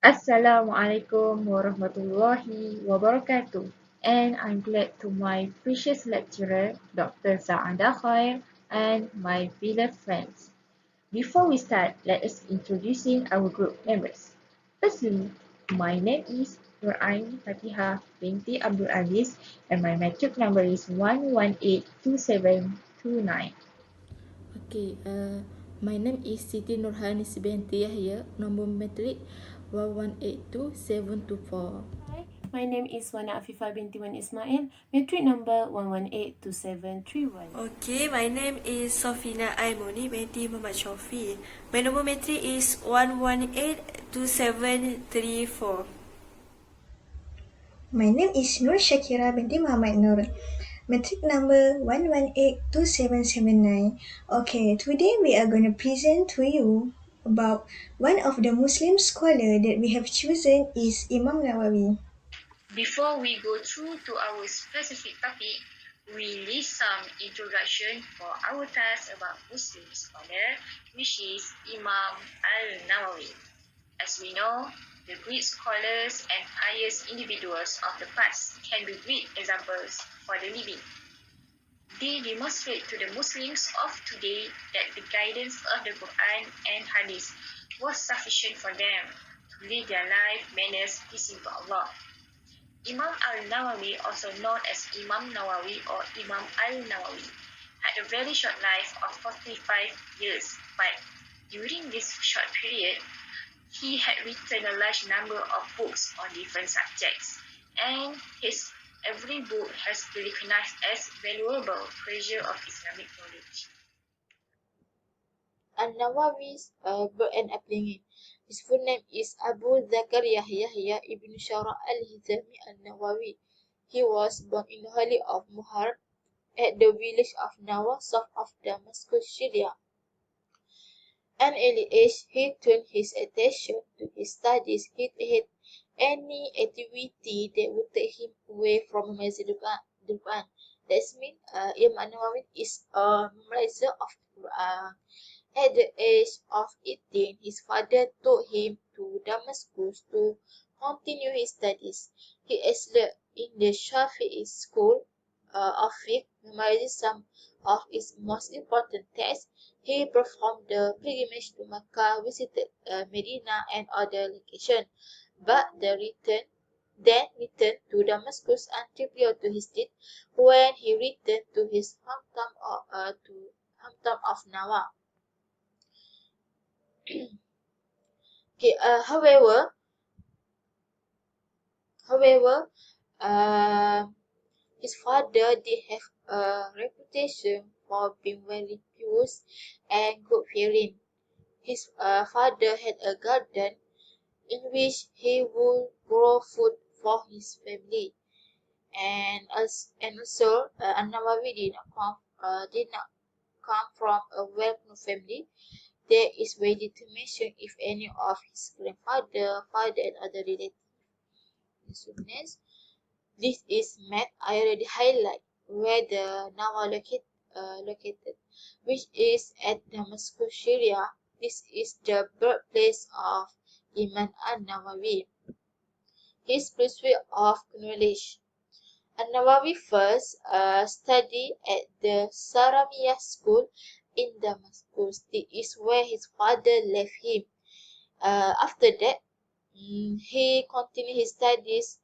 Assalamualaikum warahmatullahi wabarakatuh. And I'm glad to my precious lecturer, Dr. Sa'ada Khair, and my beloved friends. Before we start, let us introducing our group members. Firstly, my name is Nurain Fatihah binti Abdul Aziz, and my matric number is 1182729. Okay, my name is Siti Nurhanis binti Yahya, nombor matrik 1182724. Hi, my name is Wana Afifah binti Wan Ismail, matric number 1182731. Okay, my name is Sofina Aimoni binti Muhammad Shofi. My number matric is 1182734. My name is Nur Shakira binti Muhammad Nur. Matric number 1182779. Okay, today we are going to present to you about one of the Muslim scholar that we have chosen is Imam Nawawi. Before we go through to our specific topic, we list some introduction for our task about Muslim scholar, which is Imam al-Nawawi. As we know, the great scholars and pious individuals of the past can be great examples for the living. They demonstrate to the Muslims of today that the guidance of the Quran and Hadith was sufficient for them to live their life manners pleasing to Allah. Imam al-Nawawi, also known as Imam Nawawi or Imam al-Nawawi, had a very short life of 45 years, but during this short period, he had written a large number of books on different subjects, and his every book has been recognized as valuable treasure of Islamic knowledge. Al-Nawawi's birth and upbringing. His full name is Abu Zakaria Yahya ibn Shara al-Hizami al-Nawawi. He was born in the Holy of Muharram at the village of Nawa, south of Damascus, Syria. At an early age, he turned his attention to his studies. He hated any activity that would take him away from memorizing the Quran. That means Imam Nawawi is a memorizer of the Quran. At the age of 18, his father took him to Damascus to continue his studies. He excelled in the Shafi'i school of fiqh, memorizing some of its most important texts. He performed the pilgrimage to Mecca, visited Medina and other locations, but then returned to Damascus until prior to his death, when he returned to his hometown of Nawa. Okay, however, his father did have a reputation for being very pious and God-fearing. His father had a garden in which he would grow food for his family, and also An-Nawawi did not come from a well-known family. There is very little mention, if any, of his grandfather, father, and other relatives. This is map I already highlight where the Nawa located, which is at Damascus, Syria. This is the birthplace of Iman al-Nawawi. His pursuit of knowledge. An-Nawawi first studied at the Saramiyah school in Damascus. This is where his father left him. After that, he continued his studies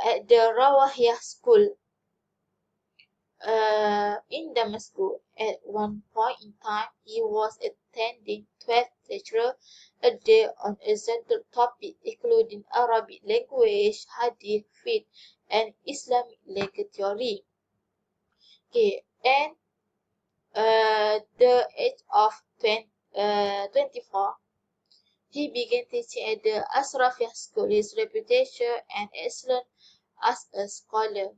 at the Rawahiyah school in Damascus. At one point in time, he was attending 12 lectures a day on essential topics including Arabic language, Hadith, fiqh, and Islamic legal theory. Okay, and the age of 24, he began teaching at the Ashrafiyah school. His reputation and excellence as a scholar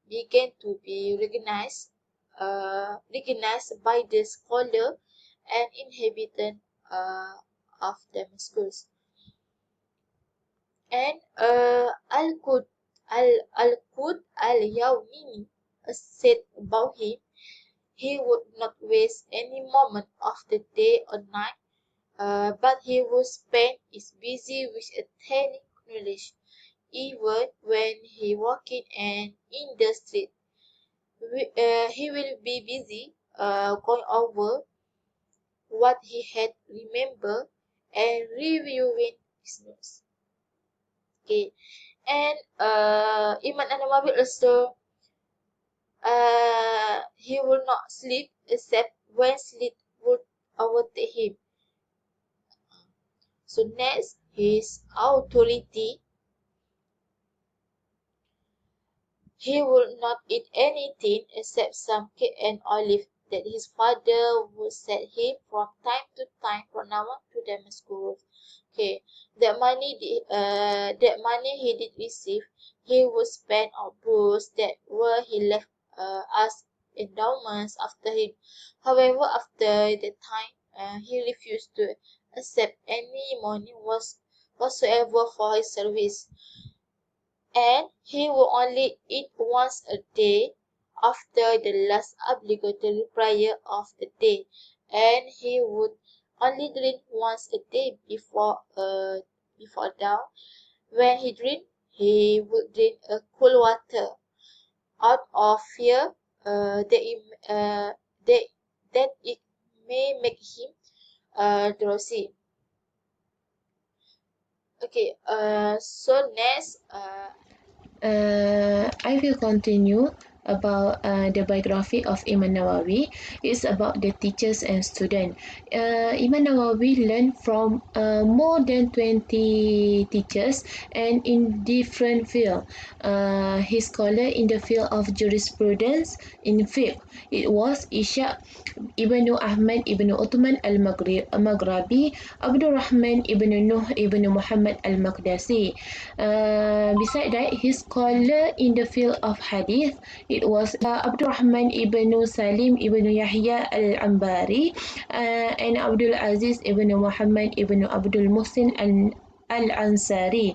began to be recognized by the scholar and inhabitant of Damascus. And Al-Qud al-Yawmini said about him, he would not waste any moment of the day or night but he would spend is busy with attaining knowledge, even when he walking and in the street. He will be busy going over what he had remembered and reviewing his notes. Okay, and Iman al-Nawawi also he will not sleep except when sleep would overtake him. So next, his authority. He would not eat anything except some cake and olive that his father would send him from time to time from Nawan to Damascus. Okay, that money he did receive, he would spend on books that were he left as endowments after him. However, after that time, he refused to accept any money whatsoever for his service, and he would only eat once a day after the last obligatory prayer of the day, and he would only drink once a day before dawn. When he drink, he would drink a cool water out of fear that it may make him drowsy. Okay, so next, I will continue about the biography of Imam Nawawi. It's about the teachers and students. Imam Nawawi learned from more than 20 teachers and in different fields. His scholar in the field of jurisprudence in fiqh. It was Ishaq Ibn Ahmad Ibn Uthman al-Maghrabi, Abdul Rahman Ibn Nuh Ibn Muhammad al-Maqdisi. Beside that, his scholar in the field of hadith, it was Abdul Rahman Ibn Salim Ibn Yahya al-Ambari and Abdul Aziz Ibn Muhammad Ibn Abdul Muhsin al-Ansari.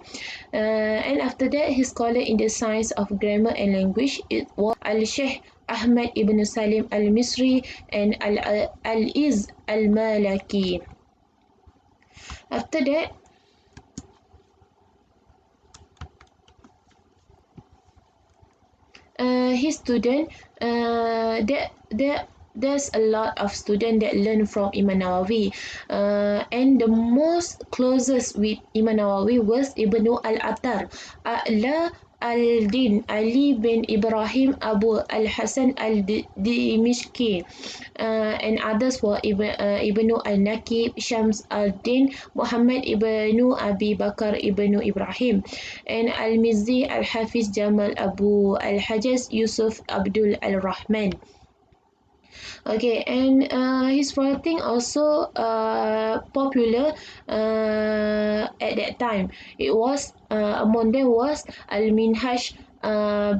And after that, his scholar in the science of grammar and language, it was al-Sheikh Ahmad ibn Salim al-Misri and al-Iz al-Malaki. After that, his student, there's a lot of students that learn from Imam Nawawi, and the most closest with Imam Nawawi was Ibn al-Attar, A'la al-Din Ali bin Ibrahim Abu al-Hasan al-Dimishki, and others were Ibn al-Naqib, Shams al-Din, Muhammad ibn Abi Bakar ibn Ibrahim, and al-Mizzi, al-Hafiz Jamal Abu al-Hajaz, Yusuf Abdul al-Rahman. Okay, and his writing also popular at that time. It was among them was Al-Minhaj,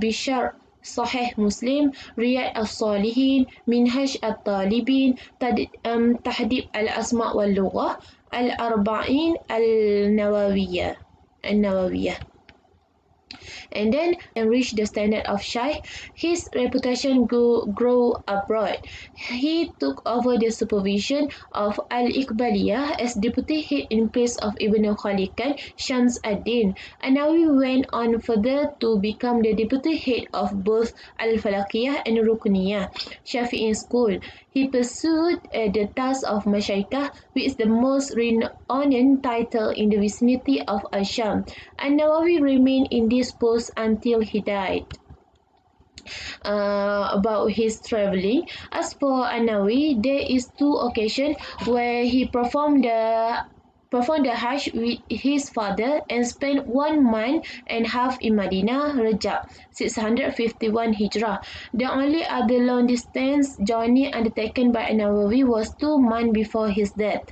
Bishar Sahih Muslim, Riyad al-Salihin, Minhaj al-Talibin, Tahdib al-Asma' wal-Lughah, Al-Arba'in al-Nawawiyah. And then enrich the standard of Shaykh. His reputation grew abroad. He took over the supervision of Al-Iqbaliyah as deputy head in place of Ibn Khalikan Shams ad-Din. Nawawi went on further to become the deputy head of both Al-Falaqiyah and Rukuniyah Shafi'i school. He pursued the task of Mashaikah, which is the most renowned title in the vicinity of Asham. Nawawi remained in this post until he died. About his travelling, as for Nawawi, there is 2 occasions where he performed the Hajj with his father and spent 1 month and a half in Medina, Rajab, 651 Hijrah. The only other long distance journey undertaken by Nawawi was 2 months before his death.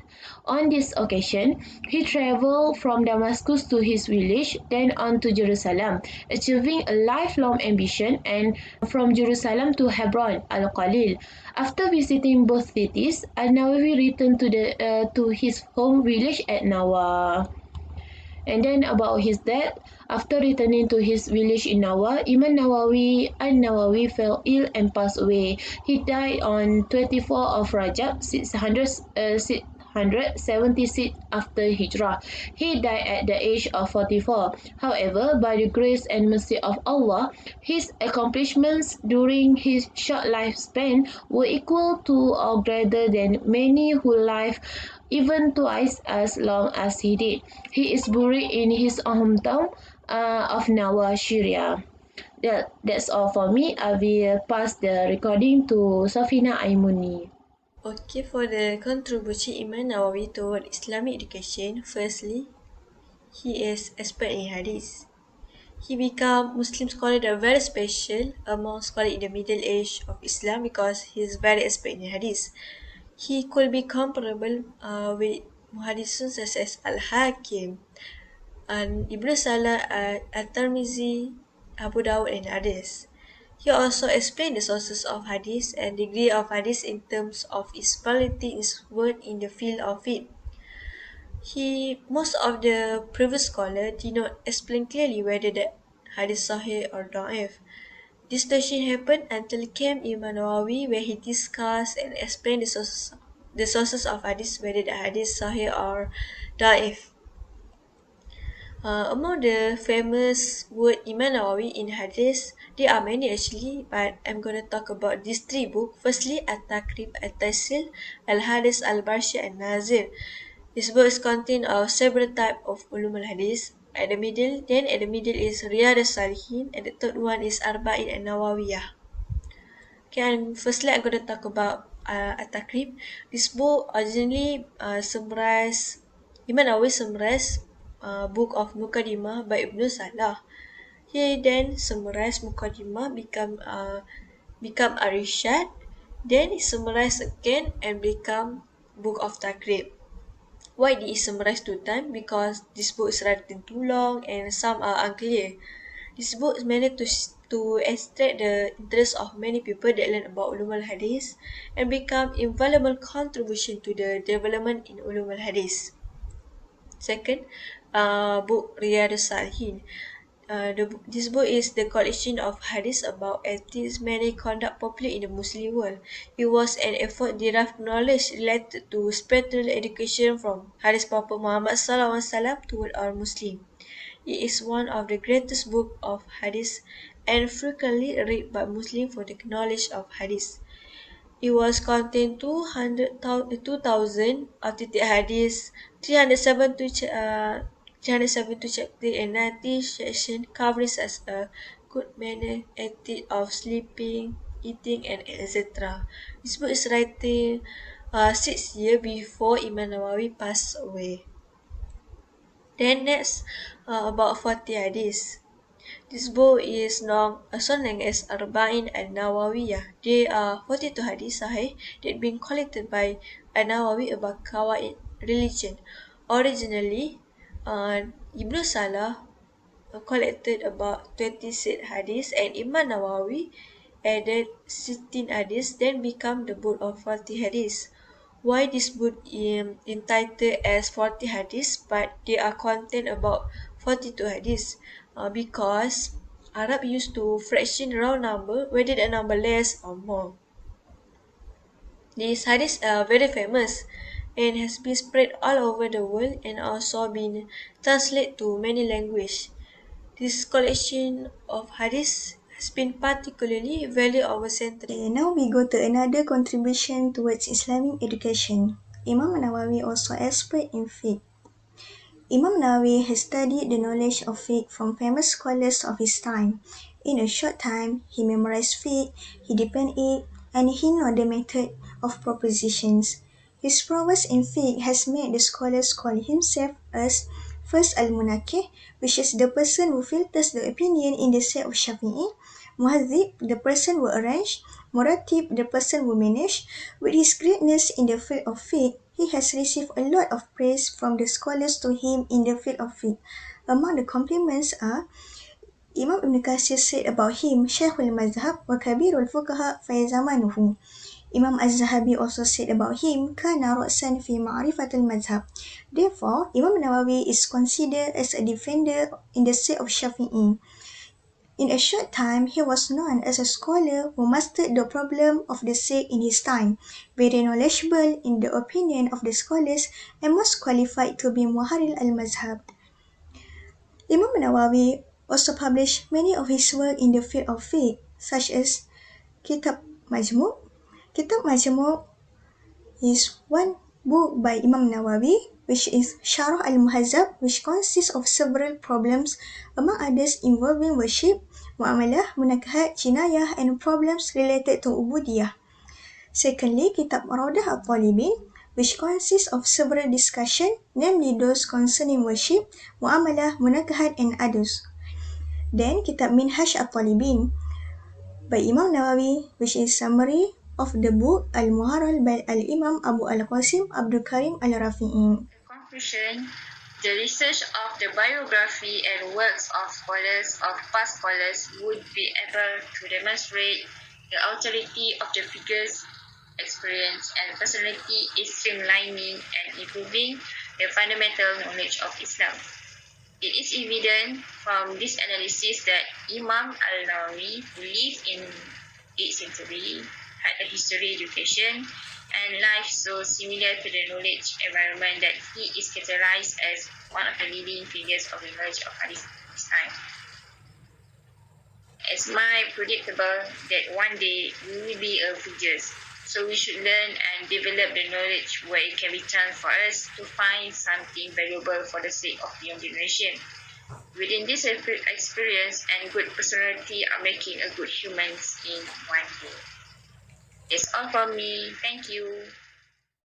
On this occasion, he travelled from Damascus to his village, then on to Jerusalem, achieving a lifelong ambition, and from Jerusalem to Hebron, Al-Qalil. After visiting both cities, Nawawi returned to his home village at Nawa. And then about his death, after returning to his village in Nawa, Imam Nawawi al-Nawawi fell ill and passed away. He died on 24 of Rajab, 276 after Hijrah. He died at the age of 44. However, by the grace and mercy of Allah, his accomplishments during his short lifespan were equal to or greater than many who lived even twice as long as he did. He is buried in his hometown of Nawa, Syria. That's all for me. I will pass the recording to Safina Aimuni. Okay, for the contribution Iman Nawawi toward Islamic education, firstly, he is expert in hadith. He became Muslim scholar that are very special among scholars in the middle age of Islam because he is very expert in hadith. He could be comparable with muhaddisun such as Al-Hakim and Ibn Salah, At-Tirmizi, Abu Dawud and others. He also explained the sources of hadith and degree of hadith in terms of its quality is word in the field of it. Most of the previous scholars did not explain clearly whether the hadith sahih or da'if. This discussion happened until came Imam Nawawi where he discussed and explained the sources of hadith, whether the hadith sahih or da'if. Among the famous word Imam Nawawi in hadith, there are many actually, but I'm going to talk about these three books. Firstly, At-Taqrib, At-Taisil, Al-Hadith, Al-Barshi, and Nazir. This book is contain of several types of ulum al-hadith. At the middle is Riyad al-Salihin, and the third one is Arba'in al-Nawawiyah. Okay, and firstly I'm going to talk about At-Taqrib. This book originally summarized, Imam Nawawi summarized book of Muqaddimah by Ibn Salah. He then summarized Muqaddimah, become Arishad. Then he summarized again and become book of Taqrib. Why did he summarize two times? Because this book is written too long and some are unclear. This book is meant to extract the interest of many people that learn about ulum al-hadith and become invaluable contribution to the development in ulum al-hadith. Second, book Riyad al-Salihin. This book is the collection of hadiths about ethics, manner, conduct popular in the Muslim world. It was an effort to derive knowledge related to spiritual education from Hadith Prophet Muhammad SAW toward our Muslim. It is one of the greatest books of hadith and frequently read by Muslims for the knowledge of hadith. It was contain 2,000 authentic hadiths, 372 chapters and 90 sections covering as a good manner, ethics of sleeping, eating and etc. This book is written 6 years before Imam Nawawi passed away. Then next, about 40 hadiths. This book is known as Arba'in al-Nawawiyah. There are 42 hadiths sahih that been collected by al-Nawawi about Tqa8 religion. Originally, Ibn Salah collected about 26 hadiths and Imam Nawawi added 16 hadiths, then become the book of 40 hadiths. Why this book is entitled as 40 hadiths but they are content about 42 hadiths? Because Arab used to fraction round number whether the number less or more. These hadiths are very famous and has been spread all over the world and also been translated to many languages. This collection of hadiths has been particularly valued over centuries. Okay, now we go to another contribution towards Islamic education. Imam Nawawi also expert in fiqh. Imam Nawawi has studied the knowledge of fiqh from famous scholars of his time. In a short time, he memorized fiqh, he deepened it, and he knew the method of propositions. His prowess in fiqh has made the scholars call himself as first al-Munakih, which is the person who filters the opinion in the set of Shafi'i, Muhadhib, the person who arranged, Muratib, the person who managed. With his greatness in the field of fiqh, he has received a lot of praise from the scholars to him in the field of fiqh. Among the compliments are, Imam Ibn Kathir said about him, Shaykhul Mazhab wa Kabirul Fuqaha fi zamanuhu. Imam Az-Zahabi also said about him, Kana ra'san fi ma'rifatul mazhab. Therefore, Imam Nawawi is considered as a defender in the sect of Shafi'i. In a short time, he was known as a scholar who mastered the problem of the sick in his time, very knowledgeable in the opinion of the scholars, and most qualified to be Muharrir al-Mazhab. Imam Nawawi also published many of his work in the field of fiqh, such as Kitab Majmu'. Kitab Majmu' is one book by Imam Nawawi, which is Syarah al-Muhazzab, which consists of several problems, among others involving worship, muamalah, munakahat, jinayah, and problems related to ubudiyah. Secondly, Kitab Raudah al-Talibin, which consists of several discussions, namely those concerning worship, muamalah, munakahat, and others. Then, Kitab Minhaj al-Talibin by Imam Nawawi, which is summary of the book Al-Muharrar by Al-Imam Abu Al-Qasim Abdul Karim Al-Rafi'i. In conclusion, the research of the biography and works of past scholars would be able to demonstrate the authority of the figures' experience and personality is streamlining and improving the fundamental knowledge of Islam. It is evident from this analysis that Imam al-Nawawi, who lived in 8th century, had a history education and life so similar to the knowledge environment that he is categorized as one of the leading figures of the knowledge of hadith in his time. As my predictable that one day we will be a figures, so we should learn and develop the knowledge where it can be turned for us to find something valuable for the sake of the young generation. Within this experience and good personality are making a good humans in one day. That's all from me. Thank you.